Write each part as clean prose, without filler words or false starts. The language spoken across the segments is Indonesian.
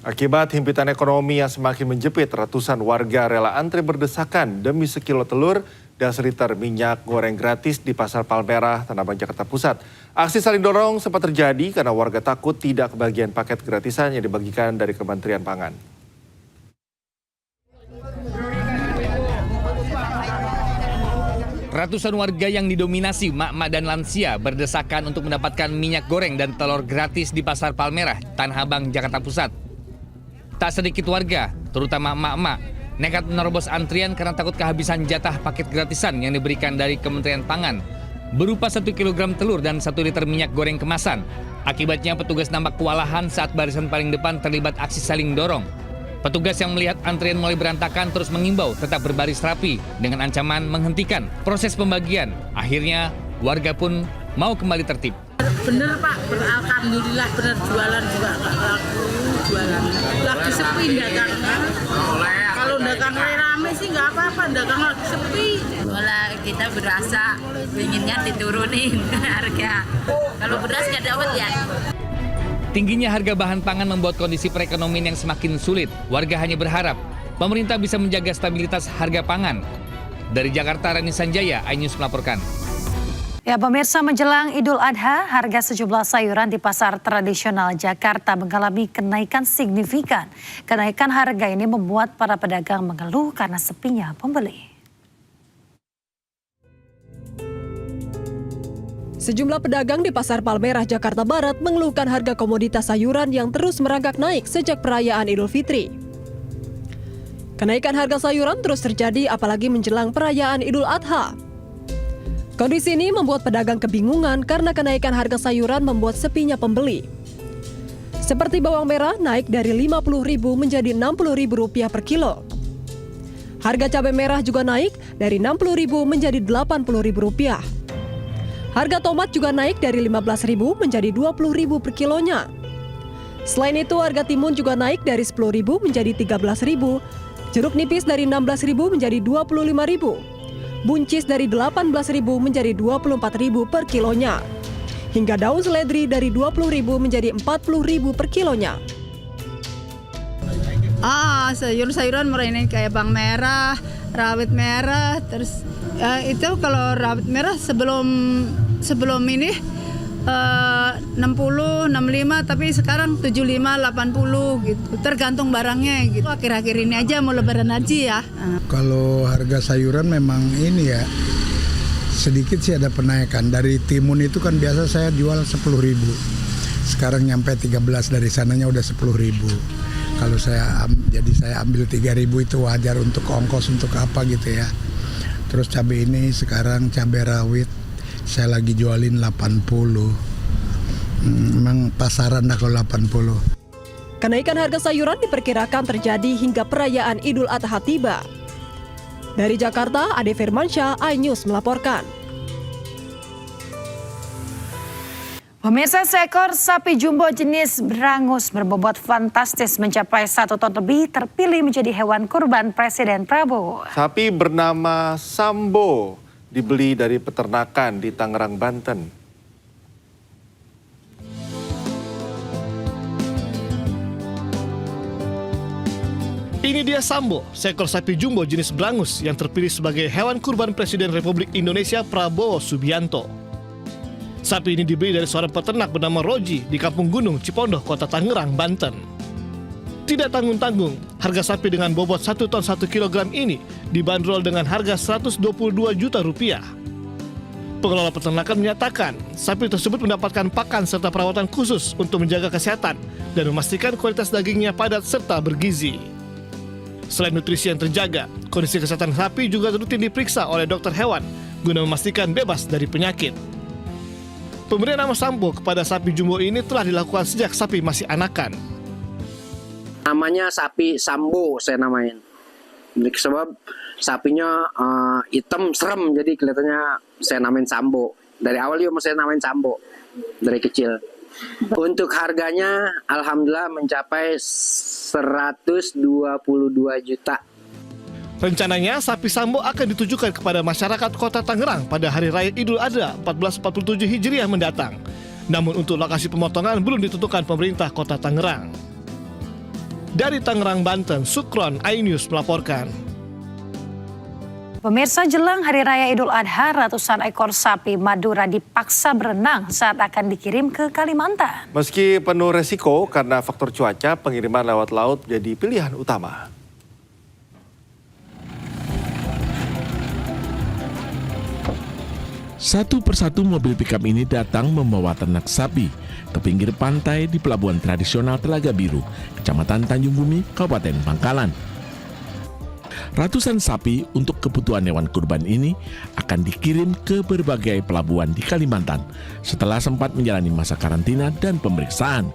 Akibat himpitan ekonomi yang semakin menjepit, ratusan warga rela antre berdesakan demi sekilo telur dan seliter minyak goreng gratis di Pasar Palmerah, Tanah Abang, Jakarta Pusat. Aksi saling dorong sempat terjadi karena warga takut tidak kebagian paket gratisan yang dibagikan dari Kementerian Pangan. Ratusan warga yang didominasi mak-mak dan lansia berdesakan untuk mendapatkan minyak goreng dan telur gratis di Pasar Palmerah, Tanah Abang, Jakarta Pusat. Tak sedikit warga, terutama emak-emak, nekat menerobos antrian karena takut kehabisan jatah paket gratisan yang diberikan dari Kementerian Pangan, berupa 1 kg telur dan 1 liter minyak goreng kemasan. Akibatnya petugas nampak kewalahan saat barisan paling depan terlibat aksi saling dorong. Petugas yang melihat antrian mulai berantakan terus mengimbau tetap berbaris rapi dengan ancaman menghentikan proses pembagian. Akhirnya warga pun mau kembali tertib. Bener Pak, alhamdulillah bener, jualan juga nggak laku, jualan lagi sepi dagangnya. Kalau dagangnya rame sih nggak apa-apa, dagang lagi sepi. Malah kita berasa inginnya diturunin harga. Kalau beras nggak dapat ya. Tingginya harga bahan pangan membuat kondisi perekonomian yang semakin sulit. Warga hanya berharap pemerintah bisa menjaga stabilitas harga pangan. Dari Jakarta, Rani Sanjaya, iNews melaporkan. Ya, pemirsa, menjelang Idul Adha, harga sejumlah sayuran di pasar tradisional Jakarta mengalami kenaikan signifikan. Kenaikan harga ini membuat para pedagang mengeluh karena sepinya pembeli. Sejumlah pedagang di Pasar Palmerah, Jakarta Barat mengeluhkan harga komoditas sayuran yang terus merangkak naik sejak perayaan Idul Fitri. Kenaikan harga sayuran terus terjadi apalagi menjelang perayaan Idul Adha. Kondisi ini membuat pedagang kebingungan karena kenaikan harga sayuran membuat sepinya pembeli. Seperti bawang merah naik dari Rp50.000 menjadi Rp60.000 per kilo. Harga cabai merah juga naik dari Rp60.000 menjadi Rp80.000. Harga tomat juga naik dari Rp15.000 menjadi Rp20.000 per kilonya. Selain itu, harga timun juga naik dari Rp10.000 menjadi Rp13.000. Jeruk nipis dari Rp16.000 menjadi Rp25.000. Buncis dari Rp18.000 menjadi Rp24.000 per kilonya. Hingga daun seledri dari Rp20.000 menjadi Rp40.000 per kilonya. Sayur-sayuran murah ini kayak bawang merah, rawit merah, terus itu kalau rawit merah sebelum ini 60, 65, tapi sekarang 75, 80 gitu. Tergantung barangnya gitu. Akhir-akhir ini aja mau lebaran haji ya. Kalau harga sayuran memang ini ya sedikit sih ada penaikan. Dari timun itu kan biasa saya jual 10.000. Sekarang nyampe 13, dari sananya udah 10.000. Kalau saya ambil 3.000 itu wajar untuk ongkos untuk apa gitu ya. Terus cabai ini sekarang cabai rawit saya lagi jualin 80. Memang pasaran dah kalau 80. Kenaikan harga sayuran diperkirakan terjadi hingga perayaan Idul Adha tiba. Dari Jakarta, Ade Firmansyah, iNews melaporkan. Pemirsa, seekor sapi jumbo jenis berangus berbobot fantastis mencapai 1 ton lebih terpilih menjadi hewan kurban Presiden Prabowo. Sapi bernama Sambo dibeli dari peternakan di Tangerang, Banten. Ini dia Sambo, seekor sapi jumbo jenis berangus yang terpilih sebagai hewan kurban Presiden Republik Indonesia Prabowo Subianto. Sapi ini dibeli dari seorang peternak bernama Roji di Kampung Gunung, Cipondoh, Kota Tangerang, Banten. Tidak tanggung-tanggung, harga sapi dengan bobot 1 ton 1 kg ini dibanderol dengan harga Rp122 juta. Pengelola peternakan menyatakan, sapi tersebut mendapatkan pakan serta perawatan khusus untuk menjaga kesehatan dan memastikan kualitas dagingnya padat serta bergizi. Selain nutrisi yang terjaga, kondisi kesehatan sapi juga rutin diperiksa oleh dokter hewan guna memastikan bebas dari penyakit. Pemberian nama Sambo kepada sapi jumbo ini telah dilakukan sejak sapi masih anakan. Namanya sapi Sambo saya namain. Sebab sapinya hitam serem, jadi kelihatannya saya namain Sambo. Dari awal juga saya namain Sambo dari kecil. Untuk harganya alhamdulillah mencapai 122 juta. Rencananya sapi Sambo akan ditujukan kepada masyarakat Kota Tangerang pada Hari Raya Idul Adha 1447 Hijriah mendatang. Namun untuk lokasi pemotongan belum ditentukan pemerintah Kota Tangerang. Dari Tangerang, Banten, Sukron, iNews melaporkan. Pemirsa, jelang Hari Raya Idul Adha, ratusan ekor sapi Madura dipaksa berenang saat akan dikirim ke Kalimantan. Meski penuh resiko karena faktor cuaca, pengiriman lewat laut jadi pilihan utama. Satu persatu mobil pickup ini datang membawa ternak sapi ke pinggir pantai di pelabuhan tradisional Telaga Biru, Kecamatan Tanjung Bumi, Kabupaten Bangkalan. Ratusan sapi untuk kebutuhan hewan kurban ini akan dikirim ke berbagai pelabuhan di Kalimantan setelah sempat menjalani masa karantina dan pemeriksaan.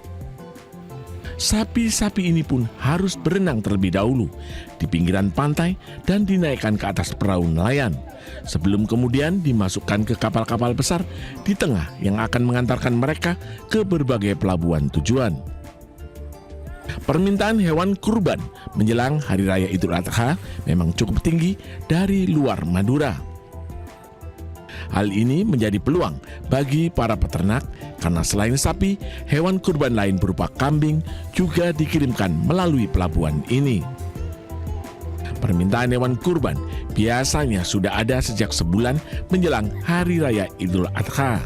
Sapi-sapi ini pun harus berenang terlebih dahulu di pinggiran pantai dan dinaikkan ke atas perahu nelayan sebelum kemudian dimasukkan ke kapal-kapal besar di tengah yang akan mengantarkan mereka ke berbagai pelabuhan tujuan. Permintaan hewan kurban menjelang Hari Raya Idul Adha memang cukup tinggi dari luar Madura. Hal ini menjadi peluang bagi para peternak karena selain sapi, hewan kurban lain berupa kambing juga dikirimkan melalui pelabuhan ini. Permintaan hewan kurban biasanya sudah ada sejak sebulan menjelang Hari Raya Idul Adha.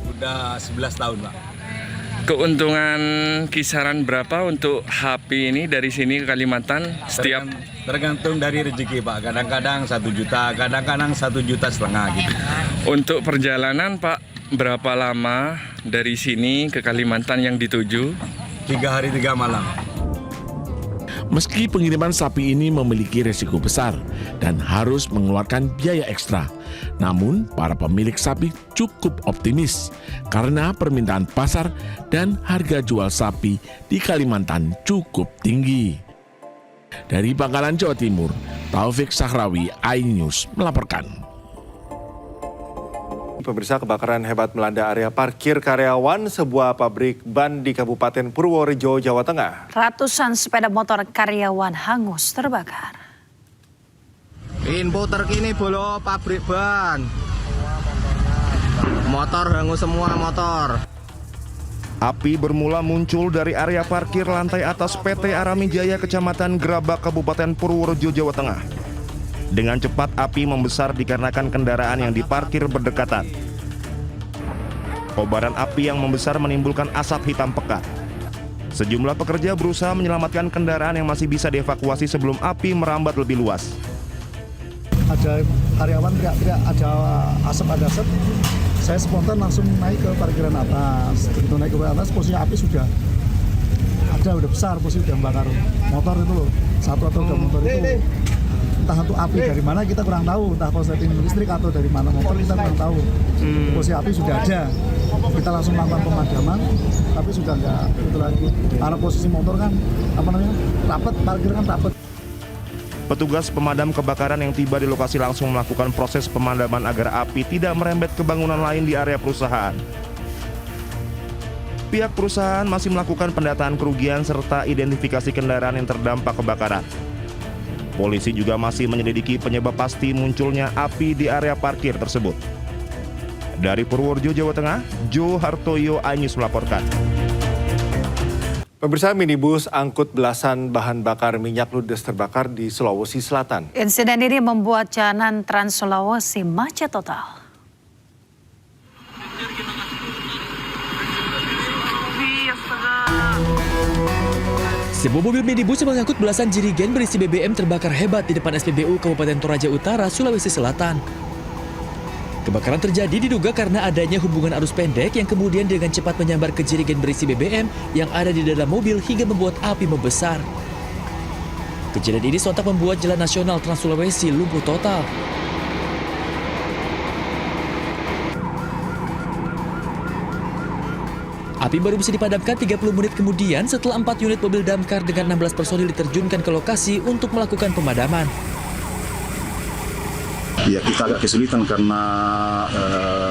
Udah 11 tahun, Pak. Keuntungan kisaran berapa untuk HP ini dari sini ke Kalimantan setiap? Tergantung dari rezeki, Pak. Kadang-kadang 1 juta, kadang-kadang 1,5 juta gitu. Untuk perjalanan, Pak, berapa lama dari sini ke Kalimantan yang dituju? 3 hari 3 malam. Meski pengiriman sapi ini memiliki resiko besar dan harus mengeluarkan biaya ekstra, namun para pemilik sapi cukup optimis karena permintaan pasar dan harga jual sapi di Kalimantan cukup tinggi. Dari Bangkalan, Jawa Timur, Taufik Sahrawi, iNews melaporkan. Pemirsa, kebakaran hebat melanda area parkir karyawan sebuah pabrik ban di Kabupaten Purworejo, Jawa Tengah. Ratusan sepeda motor karyawan hangus terbakar. Info terkini bolo pabrik ban. Motor hangus semua motor. Api bermula muncul dari area parkir lantai atas PT Arami Jaya Kecamatan Gerabak, Kabupaten Purworejo, Jawa Tengah. Dengan cepat api membesar dikarenakan kendaraan yang diparkir berdekatan. Kobaran api yang membesar menimbulkan asap hitam pekat. Sejumlah pekerja berusaha menyelamatkan kendaraan yang masih bisa dievakuasi sebelum api merambat lebih luas. Ada karyawan teriak-teriak ada asap. Saya spontan langsung naik ke parkiran atas. Begitu naik ke atas, posisi api sudah besar, posisi sudah membakar motor itu loh. Satu atau dua motor itu. Entah itu api dari mana kita kurang tahu, entah korsleting listrik atau dari mana motor kita kurang tahu. Posisi api sudah ada, kita langsung melakukan pemadaman, tapi sudah nggak itu lagi. Karena posisi motor kan rapet, parkir kan rapet. Petugas pemadam kebakaran yang tiba di lokasi langsung melakukan proses pemadaman agar api tidak merembet ke bangunan lain di area perusahaan. Pihak perusahaan masih melakukan pendataan kerugian serta identifikasi kendaraan yang terdampak kebakaran. Polisi juga masih menyelidiki penyebab pasti munculnya api di area parkir tersebut. Dari Purworejo, Jawa Tengah, Jo Hartoyo, iNews melaporkan. Pemirsa, minibus angkut belasan bahan bakar minyak ludes terbakar di Sulawesi Selatan. Insiden ini membuat jalanan Trans Sulawesi macet total. Sebuah mobil minibus yang mengangkut belasan jerigen berisi BBM terbakar hebat di depan SPBU Kabupaten Toraja Utara, Sulawesi Selatan. Kebakaran terjadi diduga karena adanya hubungan arus pendek yang kemudian dengan cepat menyambar ke jerigen berisi BBM yang ada di dalam mobil hingga membuat api membesar. Kejadian ini sontak membuat jalan nasional Trans Sulawesi lumpuh total. Api baru bisa dipadamkan 30 menit kemudian setelah 4 unit mobil damkar dengan 16 personil diterjunkan ke lokasi untuk melakukan pemadaman. Ya, kita agak kesulitan karena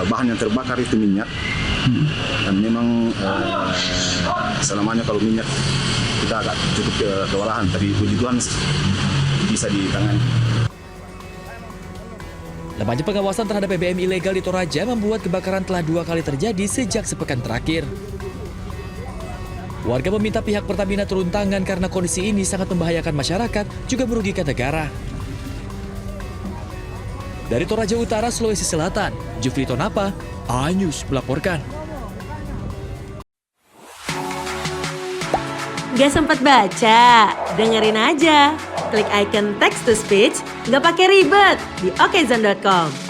bahan yang terbakar itu minyak. Dan memang selamanya kalau minyak kita agak cukup kewalahan, tapi puji Tuhan bisa ditangani. Lemahnya pengawasan terhadap BBM ilegal di Toraja membuat kebakaran telah 2 kali terjadi sejak sepekan terakhir. Warga meminta pihak Pertamina turun tangan karena kondisi ini sangat membahayakan masyarakat, juga merugikan negara. Dari Toraja Utara, Sulawesi Selatan, Jufrito Napa, iNews melaporkan. Gak sempat baca? Dengerin aja. Klik icon text to speech, gak pakai ribet di okezone.com.